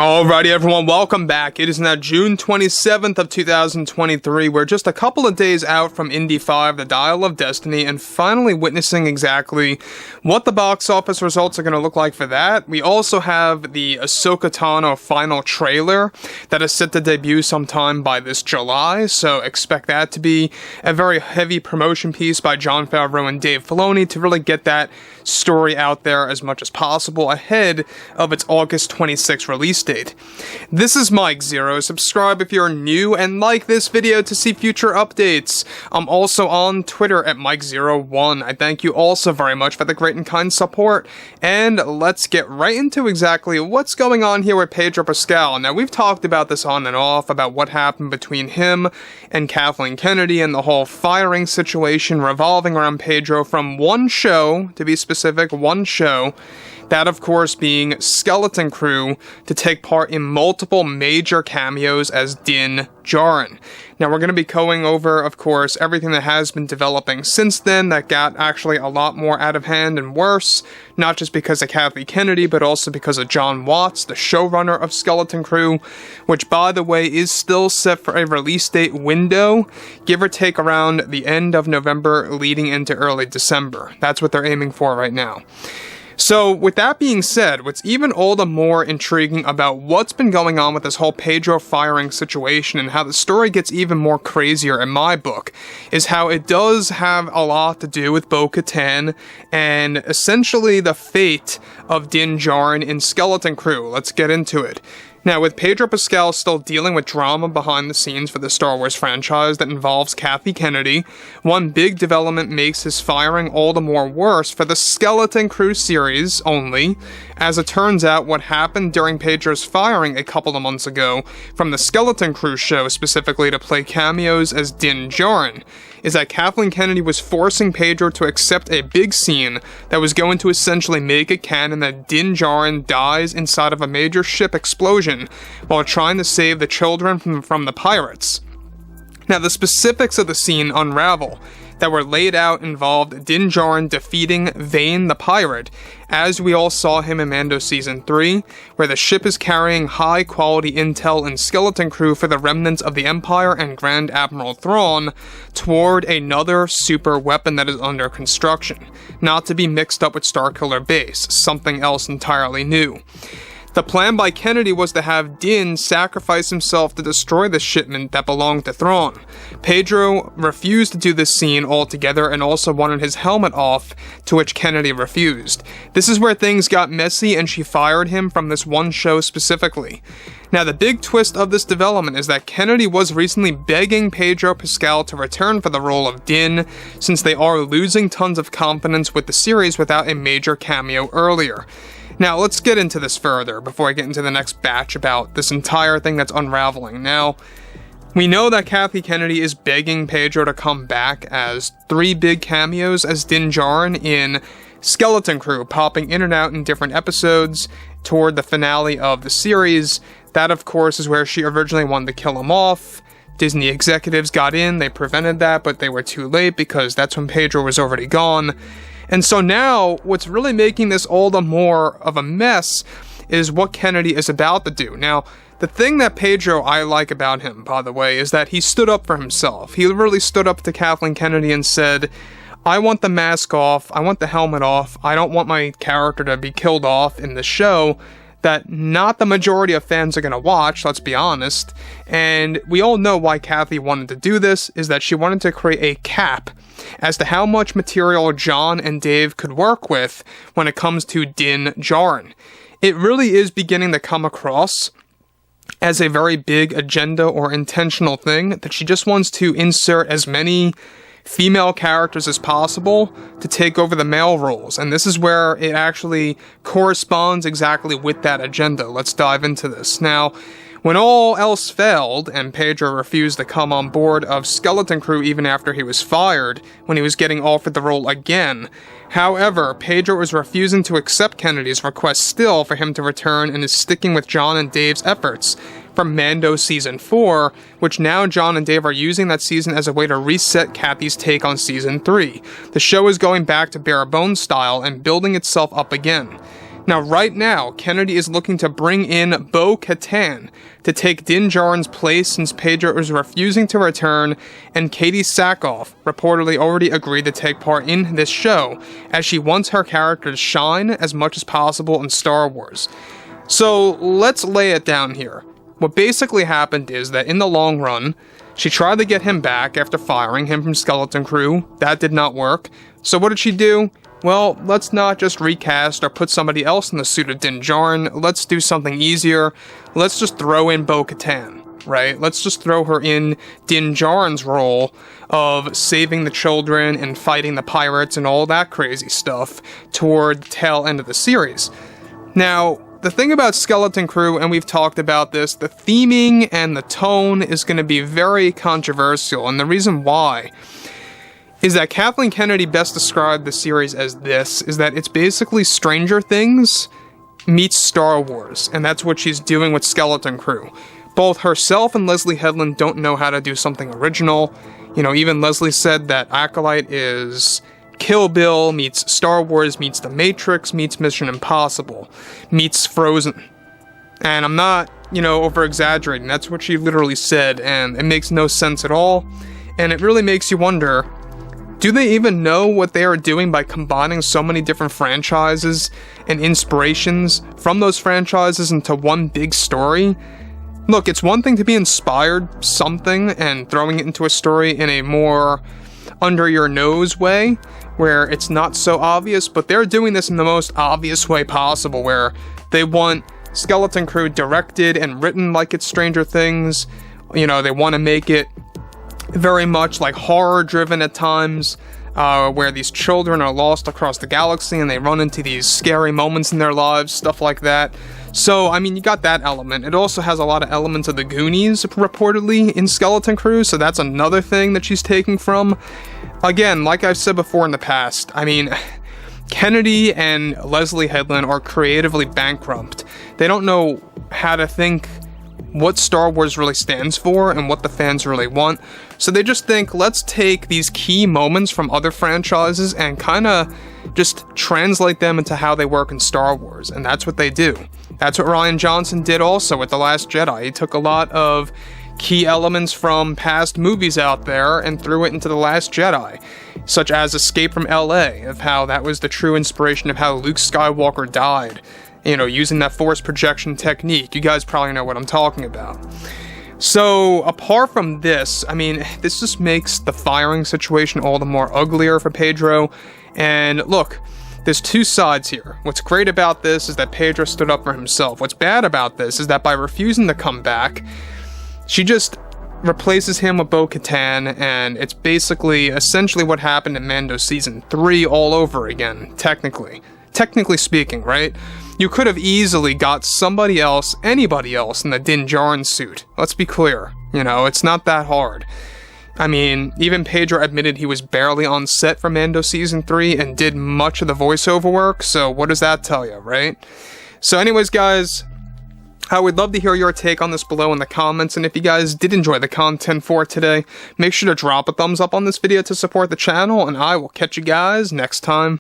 Alrighty everyone, welcome back. It is now June 27th of 2023. We're just a couple of days out from Indy 5, the Dial of Destiny, and finally witnessing exactly what the box office results are going to look like for that. We also have the Ahsoka Tano final trailer that is set to debut sometime by this July, so expect that to be a very heavy promotion piece by Jon Favreau and Dave Filoni to really get that story out there as much as possible ahead of its August 26th release date. This is Mike Zero. Subscribe if you're new and like this video to see future updates. I'm also on Twitter at Mike01. I thank you also very much for the great and kind support. And let's get right into exactly what's going on here with Pedro Pascal. Now, we've talked about this on and off, about what happened between him and Kathleen Kennedy and the whole firing situation revolving around Pedro from one show, to be specific, one show. That, of course, being Skeleton Crew, to take part in multiple major cameos as Din Djarin. Now, we're going to be going over, of course, everything that has been developing since then that got actually a lot more out of hand and worse, not just because of Kathleen Kennedy, but also because of Jon Watts, the showrunner of Skeleton Crew, which, by the way, is still set for a release date window, give or take around the end of November leading into early December. That's what they're aiming for right now. So, with that being said, what's even all the more intriguing about what's been going on with this whole Pedro firing situation and how the story gets even more crazier in my book is how it does have a lot to do with Bo-Katan and essentially the fate of Din Djarin in Skeleton Crew. Let's get into it. Now, with Pedro Pascal still dealing with drama behind the scenes for the Star Wars franchise that involves Kathleen Kennedy, one big development makes his firing all the more worse for the Skeleton Crew series only. As it turns out, what happened during Pedro's firing a couple of months ago from the Skeleton Crew show specifically to play cameos as Din Djarin is that Kathleen Kennedy was forcing Pedro to accept a big scene that was going to essentially make it canon that Din Djarin dies inside of a major ship explosion while trying to save the children from the pirates. Now, the specifics of the scene unravel that were laid out involved Din Djarin defeating Vane the pirate, as we all saw him in Mando Season 3, where the ship is carrying high-quality intel and Skeleton Crew for the remnants of the Empire and Grand Admiral Thrawn toward another super weapon that is under construction, not to be mixed up with Starkiller Base, something else entirely new. The plan by Kennedy was to have Din sacrifice himself to destroy the shipment that belonged to Thrawn. Pedro refused to do this scene altogether and also wanted his helmet off, to which Kennedy refused. This is where things got messy and she fired him from this one show specifically. Now, the big twist of this development is that Kennedy was recently begging Pedro Pascal to return for the role of Din, since they are losing tons of confidence with the series without a major cameo earlier. Now, let's get into this further before I get into the next batch about this entire thing that's unraveling. Now, we know that Kathleen Kennedy is begging Pedro to come back as 3 big cameos as Din Djarin in Skeleton Crew, popping in and out in different episodes toward the finale of the series. That, of course, is where she originally wanted to kill him off. Disney executives got in, they prevented that, but they were too late because that's when Pedro was already gone. And so now, what's really making this all the more of a mess is what Kennedy is about to do. Now, the thing that Pedro I like about him, by the way, is that he stood up for himself. He really stood up to Kathleen Kennedy and said, I want the mask off, I want the helmet off, I don't want my character to be killed off in the show that not the majority of fans are going to watch, let's be honest. And we all know why Kathy wanted to do this, is that she wanted to create a cap as to how much material Jon and Dave could work with when it comes to Din Djarin. It really is beginning to come across as a very big agenda or intentional thing that she just wants to insert as many female characters as possible to take over the male roles, and this is where it actually corresponds exactly with that agenda. Let's dive into this. Now, when all else failed, and Pedro refused to come on board of Skeleton Crew even after he was fired, when he was getting offered the role again, however, Pedro is refusing to accept Kennedy's request still for him to return and is sticking with Jon and Dave's efforts from Mando Season 4, which now Jon and Dave are using that season as a way to reset Kathy's take on Season 3. The show is going back to bare bones style and building itself up again. Now, right now, Kennedy is looking to bring in Bo-Katan to take Din Djarin's place since Pedro is refusing to return, and Katie Sackhoff reportedly already agreed to take part in this show, as she wants her character to shine as much as possible in Star Wars. So, let's lay it down here. What basically happened is that in the long run, she tried to get him back after firing him from Skeleton Crew. That did not work. So what did she do? Well, let's not just recast or put somebody else in the suit of Din Djarin. Let's do something easier. Let's just throw in Bo-Katan, right? Let's just throw her in Din Djarin's role of saving the children and fighting the pirates and all that crazy stuff toward the tail end of the series. Now, the thing about Skeleton Crew, and we've talked about this, the theming and the tone is going to be very controversial, and the reason why is that Kathleen Kennedy best described the series as this, is that it's basically Stranger Things meets Star Wars, and that's what she's doing with Skeleton Crew. Both herself and Leslie Headland don't know how to do something original. You know, even Leslie said that Acolyte is Kill Bill meets Star Wars meets The Matrix meets Mission Impossible meets Frozen. And I'm not, over-exaggerating. That's what she literally said, and it makes no sense at all. And it really makes you wonder, do they even know what they are doing by combining so many different franchises and inspirations from those franchises into one big story? Look, it's one thing to be inspired something and throwing it into a story in a more under-your-nose way, where it's not so obvious, but they're doing this in the most obvious way possible, where they want Skeleton Crew directed and written like it's Stranger Things. They want to make it very much like horror-driven at times, where these children are lost across the galaxy and they run into these scary moments in their lives, stuff like that. So, you got that element. It also has a lot of elements of the Goonies, reportedly, in Skeleton Crew, so that's another thing that she's taking from. Again, like I've said before in the past, Kennedy and Leslie Headland are creatively bankrupt. They don't know how to think what Star Wars really stands for and what the fans really want. So they just think, let's take these key moments from other franchises and kind of just translate them into how they work in Star Wars. And that's what they do. That's what Rian Johnson did also with The Last Jedi. He took a lot of key elements from past movies out there and threw it into The Last Jedi, such as Escape from LA, of how that was the true inspiration of how Luke Skywalker died. Using that force projection technique. You guys probably know what I'm talking about. So, apart from this, this just makes the firing situation all the more uglier for Pedro. And look, there's two sides here. What's great about this is that Pedro stood up for himself. What's bad about this is that by refusing to come back, she just replaces him with Bo-Katan, and it's essentially what happened in Mando Season 3 all over again, technically speaking, right? You could have easily got somebody else, anybody else, in the Din Djarin suit. Let's be clear. It's not that hard. Even Pedro admitted he was barely on set for Mando Season 3 and did much of the voiceover work, so what does that tell you, right? So anyways, guys, I would love to hear your take on this below in the comments, and if you guys did enjoy the content for today, make sure to drop a thumbs up on this video to support the channel, and I will catch you guys next time.